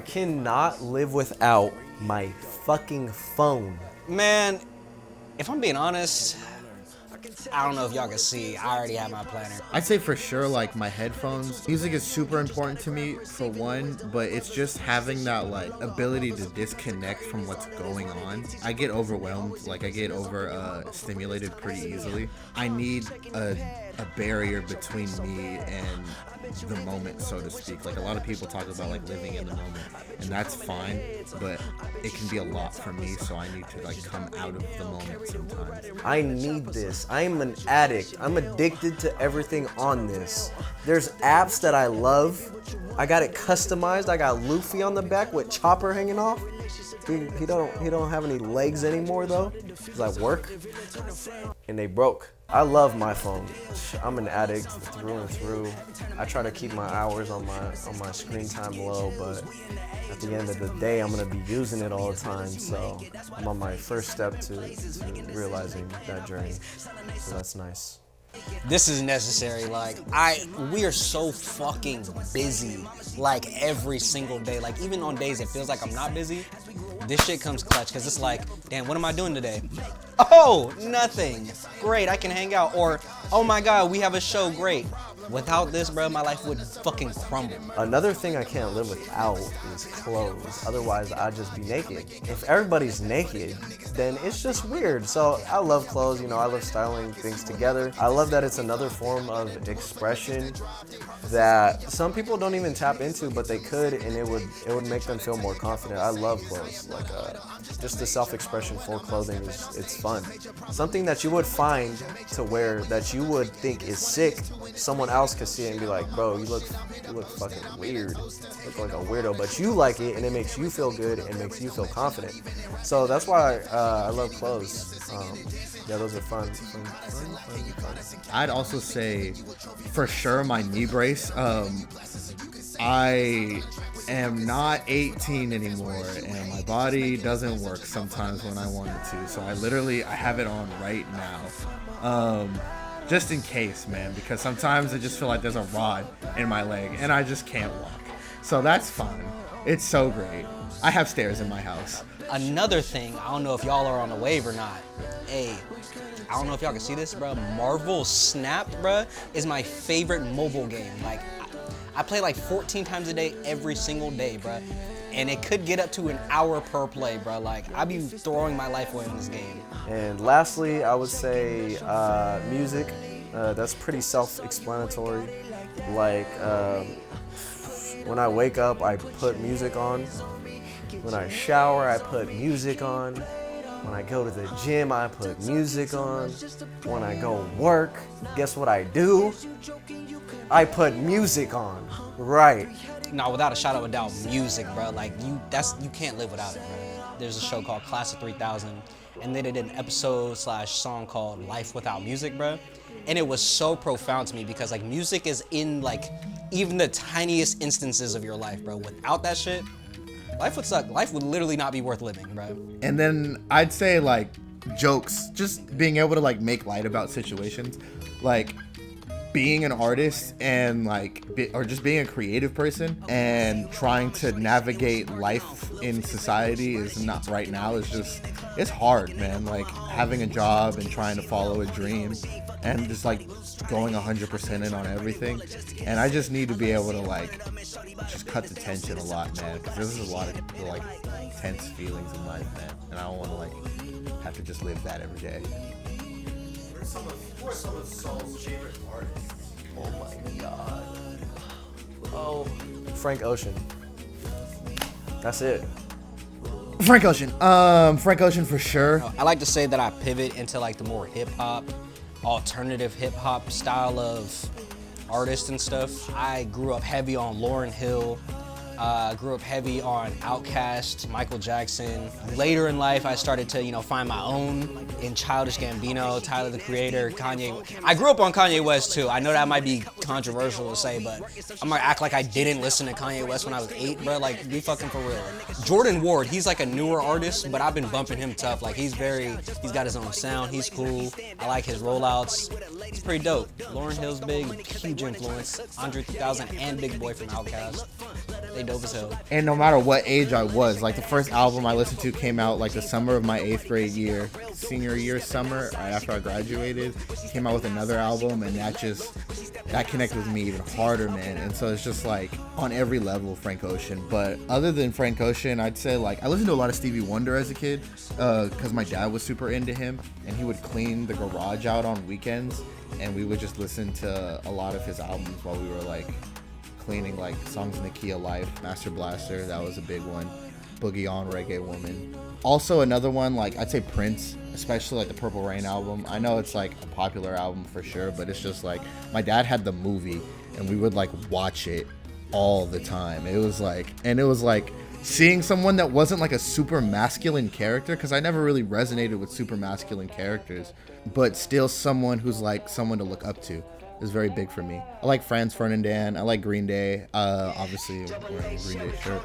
cannot live without my fucking phone. Man, if I'm being honest, I don't know if y'all can see. I already have my planner. I'd say for sure, like, my headphones. Music is super important to me, for one, but it's just having that, like, ability to disconnect from what's going on. I get overwhelmed. Like, I get stimulated pretty easily. I need a barrier between me and the moment, so to speak. Like, a lot of people talk about, like, living in the moment, and that's fine, but it can be a lot for me, so I need to, like, come out of the moment sometimes. I need this. I'm an addict. I'm addicted to everything on this. There's apps that I love. I got it customized. I got Luffy on the back with Chopper hanging off. He don't have any legs anymore though, cause I work, and they broke. I love my phone. I'm an addict through and through. I try to keep my hours on my screen time low, but at the end of the day, I'm gonna be using it all the time. So I'm on my first step to realizing that journey. So that's nice. This is necessary. Like, we are so fucking busy, like, every single day. Like, even on days it feels like I'm not busy, this shit comes clutch, because it's like, damn, what am I doing today? Oh, nothing. Great, I can hang out. Or, oh my God, we have a show, great. Without this, bro, my life would fucking crumble. Another thing I can't live without is clothes. Otherwise, I'd just be naked. If everybody's naked, then it's just weird. So I love clothes, I love styling things together. I love that it's another form of expression that some people don't even tap into, but they could, and it would make them feel more confident. I love clothes. Like, just the self-expression for clothing it's fun. Something that you would find to wear that you would think is sick, someone else could see it and be like, bro, you look fucking weird. You look like a weirdo, but you like it, and it makes you feel good and makes you feel confident. So that's why I love clothes. Yeah, those are fun. I'd also say, for sure, my knee brace. I am not 18 anymore, and my body doesn't work sometimes when I want it to. So I have it on right now. Just in case, man, because sometimes I just feel like there's a rod in my leg and I just can't walk. So that's fun. It's so great. I have stairs in my house. Another thing, I don't know if y'all are on the wave or not. Hey, I don't know if y'all can see this, bro. Marvel Snap, bro, is my favorite mobile game. Like, I play like 14 times a day, every single day, bro. And it could get up to an hour per play, bro. Like, I be throwing my life away in this game. And lastly, I would say music. That's pretty self-explanatory. Like, when I wake up, I put music on. When I shower, I put music on. When I go to the gym, I put music on. When I go work, guess what I do? I put music on. Right. No, without a shadow of a doubt, music, bro. Like, you can't live without it, bro. There's a show called Class of 3000, and they did an episode/song called Life Without Music, bro. And it was so profound to me because, like, music is in, like, even the tiniest instances of your life, bro. Without that shit, life would suck. Life would literally not be worth living, bro. And then I'd say, like, jokes, just being able to, like, make light about situations. Like, being an artist and, like, or just being a creative person and trying to navigate life in society is not right now. It's hard, man. Like, having a job and trying to follow a dream and just, like, going 100% in on everything. And I just need to be able to, like, just cut the tension a lot, man, because there's a lot of, like, tense feelings in life, man, and I don't want to, like, have to just live that every day. Who are some of Saul's favorite artists? Oh my God. Oh, Frank Ocean. That's it. Frank Ocean. Frank Ocean for sure. I like to say that I pivot into, like, the more hip-hop, alternative hip-hop style of artists and stuff. I grew up heavy on Lauryn Hill. Grew up heavy on Outkast, Michael Jackson. Later in life, I started to, find my own in Childish Gambino, Tyler the Creator, Kanye. I grew up on Kanye West too. I know that might be controversial to say, but I'm gonna act like I didn't listen to Kanye West when I was 8, bro. Like, be fucking for real. Jordan Ward, he's like a newer artist, but I've been bumping him tough. Like, he's got his own sound. He's cool. I like his rollouts. It's pretty dope. Lauryn Hill's big, huge influence. Andre 3000 and Big Boy from Outkast. They dope as hell. And no matter what age I was, like the first album I listened to came out like the summer of my 8th grade year, senior year summer, right after I graduated. Came out with another album, and that connected with me even harder, man. And so it's just like on every level, Frank Ocean. But other than Frank Ocean, I'd say like I listened to a lot of Stevie Wonder as a kid because my dad was super into him, and he would clean the garage out on weekends, and we would just listen to a lot of his albums while we were like cleaning, like Songs in the Key of Life, Master Blaster, that was a big one, Boogie On, Reggae Woman. Also another one, like I'd say Prince, especially like the Purple Rain album. I know it's like a popular album for sure, but it's just like my dad had the movie and we would like watch it all the time. It was like seeing someone that wasn't like a super masculine character, because I never really resonated with super masculine characters, but still someone who's like someone to look up to is very big for me. I like Franz Ferdinand. I like Green Day. Obviously, wearing a Green Day shirt.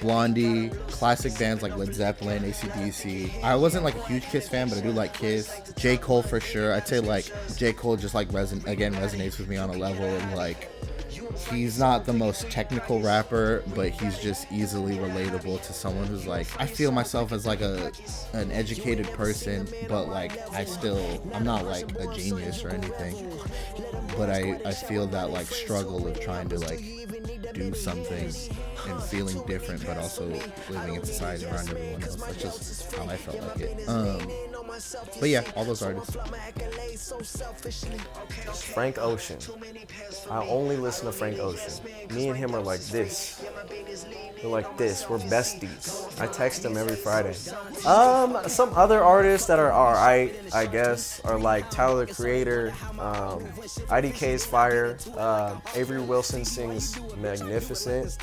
Blondie. Classic bands like Led Zeppelin, AC/DC. I wasn't like a huge Kiss fan, but I do like Kiss. J. Cole for sure. I'd say like J. Cole just like resonates with me on a level of like, he's not the most technical rapper, but he's just easily relatable to someone who's like, I feel myself as like an educated person, but like I'm not like a genius or anything, but I feel that like struggle of trying to like do something and feeling different, but also living in society around everyone else. That's just how I felt like it. But yeah, all those artists. Frank Ocean. I only listen to Frank Ocean. Me and him are like this. We're like this. We're besties. I text him every Friday. Some other artists that are I guess, are like Tyler the Creator, IDK's fire. Avery Wilson sings magnificent.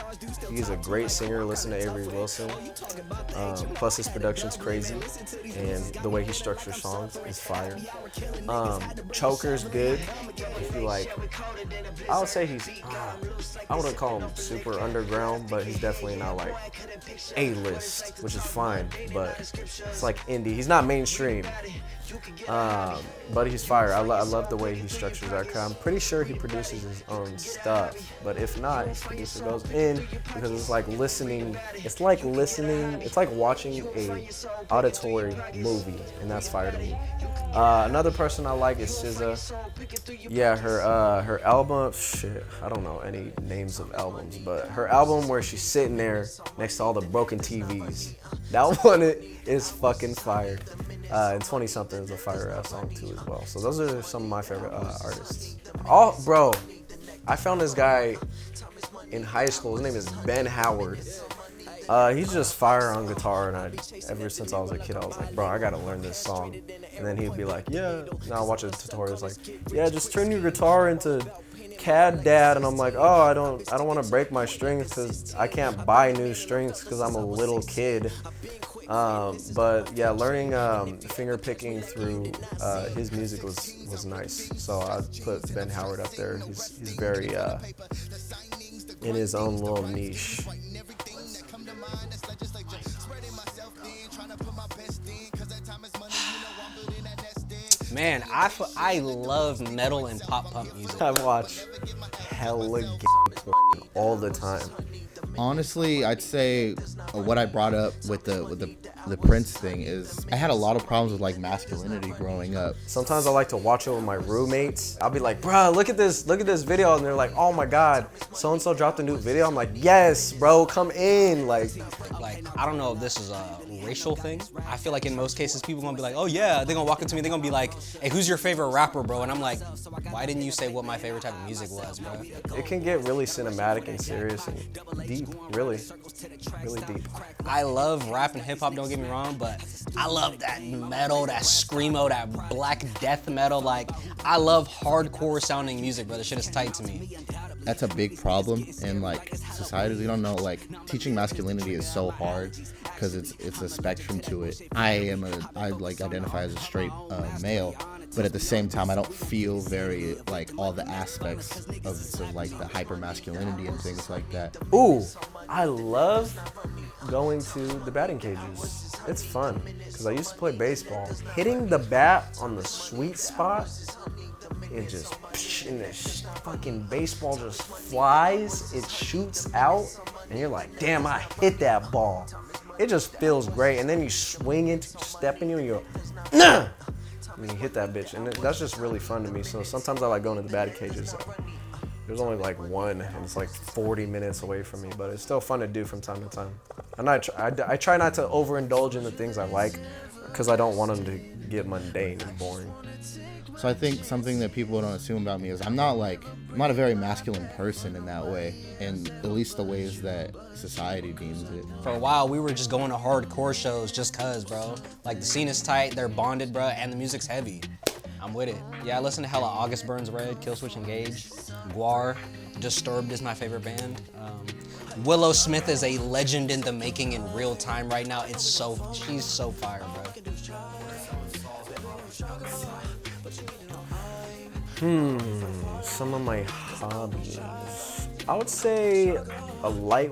He's a great singer. Listen to Avery Wilson. Plus his production's crazy, and the way he structures songs is fire. Choker's good. If you like, I would say he's, I wouldn't call him super underground, but he's definitely not like A-list, which is fine, but it's like indie. He's not mainstream, but he's fire. I love the way he structures that. I'm pretty sure he produces his own stuff, but if not, his producer goes in, because it's like listening. It's like watching a auditory movie, and that's fire to me. Another person I like is SZA. Yeah, her album, I don't know any names of albums, but her album where she's sitting there next to all the broken TVs, that one is fucking fire. And 20 Something is a fire ass song too as well. So those are some of my favorite artists. Oh, bro, I found this guy in high school. His name is Ben Howard. He's just fire on guitar, and ever since I was a kid, I was like, bro, I gotta learn this song. And then he'd be like, yeah. Now I watch a tutorial. It's like, yeah, just turn your guitar into CAD, Dad. And I'm like, oh, I don't want to break my strings because I can't buy new strings because I'm a little kid. But yeah, learning finger picking through his music was nice. So I'd put Ben Howard up there. He's very in his own little niche. Man, I love metal and pop punk music. I watch hella all the time. Honestly, I'd say what I brought up with the Prince thing is I had a lot of problems with like masculinity growing up. Sometimes I like to watch it with my roommates. I'll be like, bro, look at this video, and they're like, oh my god, so and so dropped a new video. I'm like, yes, bro, come in. Like I don't know if this is a racial thing. I feel like in most cases people gonna be like, oh yeah, they're gonna walk up to me, they're gonna be like, hey, who's your favorite rapper, bro? And I'm like, why didn't you say what my favorite type of music was, bro? It can get really cinematic and serious and deep, really deep. I love rap and hip hop, don't get me wrong, but I love that metal, that screamo, that black death metal. Like, I love hardcore sounding music, bro. This shit is tight to me. That's a big problem in like society. We don't know, like teaching masculinity is so hard because it's a spectrum to it. I like identify as a straight male, but at the same time I don't feel very like all the aspects of like the hyper masculinity and things like that. Ooh, I love going to the batting cages. It's fun because I used to play baseball. Hitting the bat on the sweet spot it just, and this fucking baseball just flies, it shoots out, and you're like, damn, I hit that ball. It just feels great, and then you swing it, step in you, and you go, nah! And you hit that bitch, and that's just really fun to me. So sometimes I like going to the batting cages. There's only like one, and it's like 40 minutes away from me, but it's still fun to do from time to time. And I try not to overindulge in the things I like, because I don't want them to get mundane and boring. So I think something that people don't assume about me is I'm not a very masculine person in that way, in at least the ways that society deems it. For a while, we were just going to hardcore shows just cause, bro. Like, the scene is tight, they're bonded, bro, and the music's heavy. I'm with it. Yeah, I listen to hella August Burns Red, Killswitch Engage, Guar, Disturbed is my favorite band. Willow Smith is a legend in the making in real time right now. She's so fire, bro. Some of my hobbies. I would say a light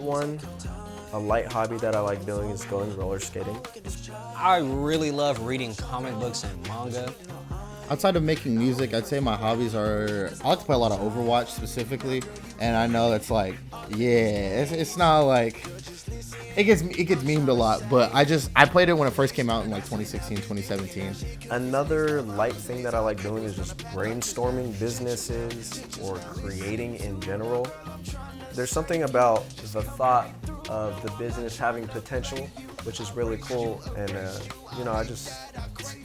hobby that I like doing is going roller skating. I really love reading comic books and manga. Outside of making music, I'd say my hobbies are, I like to play a lot of Overwatch specifically, and I know that's like, yeah, it's not like, it gets memed a lot, but I played it when it first came out in like 2016, 2017. Another light thing that I like doing is just brainstorming businesses or creating in general. There's something about the thought of the business having potential, which is really cool, and it's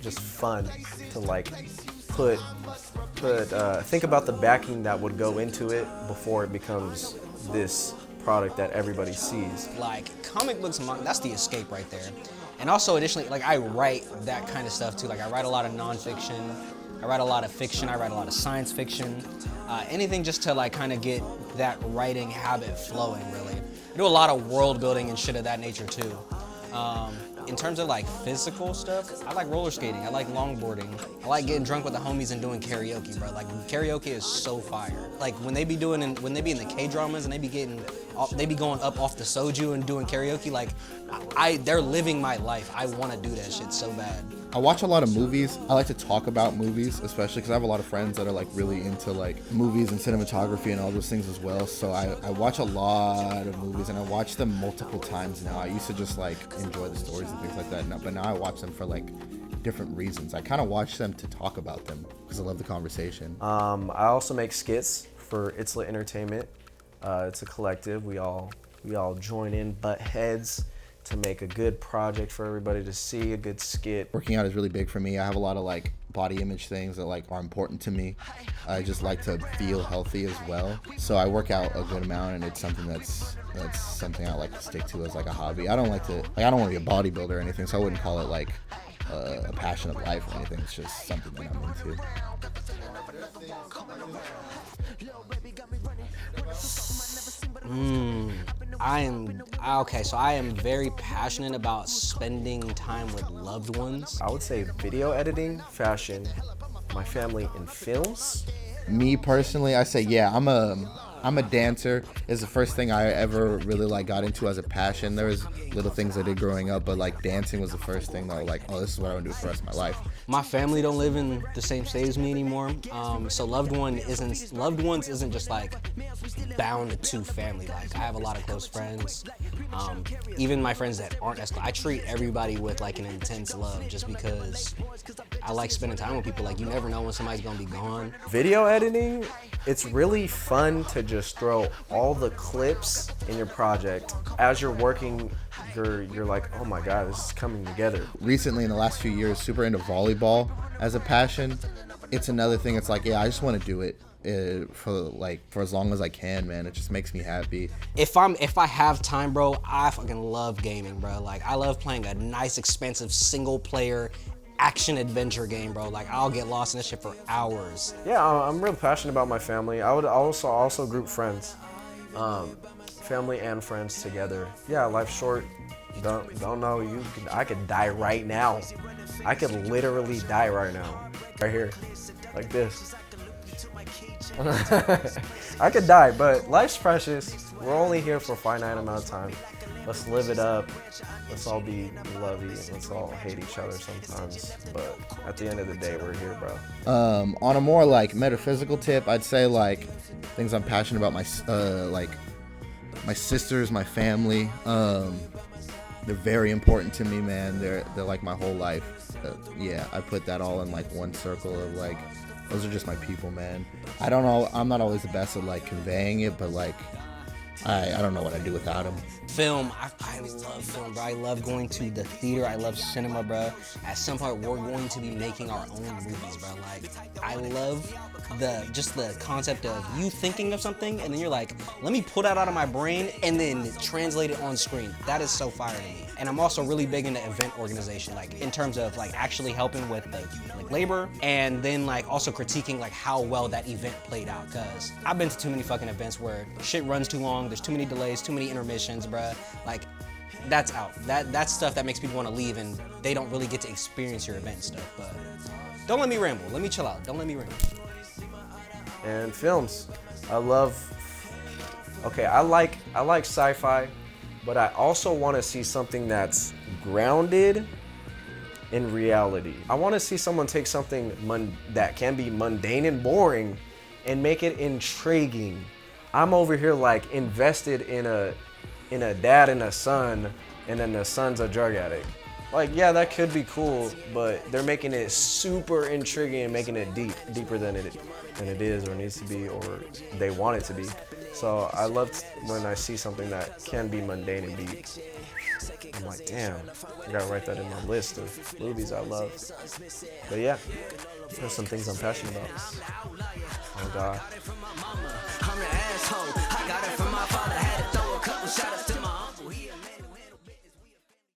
just fun to like think about the backing that would go into it before it becomes this product that everybody sees. Like, comic books and manga, that's the escape right there. And also, additionally, like, I write that kind of stuff too. Like, I write a lot of nonfiction, I write a lot of fiction, I write a lot of science fiction, anything just to like kind of get that writing habit flowing, really. I do a lot of world building and shit of that nature too. In terms of like physical stuff, I like roller skating, I like longboarding, I like getting drunk with the homies and doing karaoke, bro. Like, karaoke is so fire. Like, when they be in the K-dramas and they be going up off the soju and doing karaoke, like, they're living my life. I want to do that shit so bad. I watch a lot of movies. I like to talk about movies, especially because I have a lot of friends that are like really into like movies and cinematography and all those things as well. So I watch a lot of movies, and I watch them multiple times now. I used to just like enjoy the stories and things like that, but now I watch them for like different reasons. I kind of watch them to talk about them because I love the conversation. I also make skits for It's Lit Entertainment. It's a collective. We all join in, butt heads, to make a good project for everybody to see, a good skit. Working out is really big for me. I have a lot of like body image things that like are important to me. I just like to feel healthy as well. So I work out a good amount, and it's something that's something I like to stick to as like a hobby. I don't want to be a bodybuilder or anything, so I wouldn't call it like a passion of life or anything. It's just something that I'm into. I am very passionate about spending time with loved ones. I would say video editing, fashion, my family, and films. Me personally, I say, yeah, I'm a dancer. It's the first thing I ever really like got into as a passion. There was little things I did growing up, but like dancing was the first thing that I was like, oh, this is what I want to do for the rest of my life. My family don't live in the same state as me anymore, so loved ones isn't just like bound to family. Like, I have a lot of close friends, even my friends that aren't as close. I treat everybody with like an intense love, just because I like spending time with people. Like, you never know when somebody's gonna be gone. Video editing, it's really fun to just throw all the clips in your project as you're working. You're like, oh my god, this is coming together. Recently, in the last few years, super into volleyball as a passion. It's another thing. It's like, yeah, I just want to do it for as long as I can, man. It just makes me happy. If I have time, bro, I fucking love gaming, bro. Like, I love playing a nice, expensive single player action adventure game, bro. Like, I'll get lost in this shit for hours. Yeah, I'm real passionate about my family. I would also group friends, family and friends together. Yeah, life's short. Don't know. I could die right now. I could literally die right now, right here, like this. I could die, but life's precious. We're only here for a finite amount of time. let's live it up. Let's all be lovey and let's all hate each other sometimes. But at the end of the day, we're here, bro. On a more like metaphysical tip, I'd say like things I'm passionate about, like my sisters, my family. They're very important to me, man. They're like my whole life. Yeah, I put that all in like one circle of like, those are just my people, man. I don't know. I'm not always the best at like conveying it, but like, I don't know what I'd do without them. Film, I love film, bro. I love going to the theater. I love cinema, bro. At some point, we're going to be making our own movies, bro. Like, I love the concept of you thinking of something and then you're like, let me pull that out of my brain and then translate it on screen. That is so fire to me. And I'm also really big into event organization, like in terms of like actually helping with the like labor and then like also critiquing like how well that event played out. Cause I've been to too many fucking events where shit runs too long, there's too many delays, too many intermissions, bruh. Like, that's out. That's stuff that makes people want to leave and they don't really get to experience your event stuff. But don't let me ramble. Let me chill out. Don't let me ramble. And films, I like sci-fi, but I also want to see something that's grounded in reality. I want to see someone take something that can be mundane and boring and make it intriguing. I'm over here like invested in a dad and a son, and then the son's a drug addict. Like, yeah, that could be cool, but they're making it super intriguing and making it deeper than it is or needs to be or they want it to be. So I love when I see something that can be mundane and deep. I'm like, damn, I gotta write that in my list of movies I love. But yeah, there's some things I'm passionate about. Oh God. I'm the asshole. I got it from my father. Had to throw a couple shots to my uncle.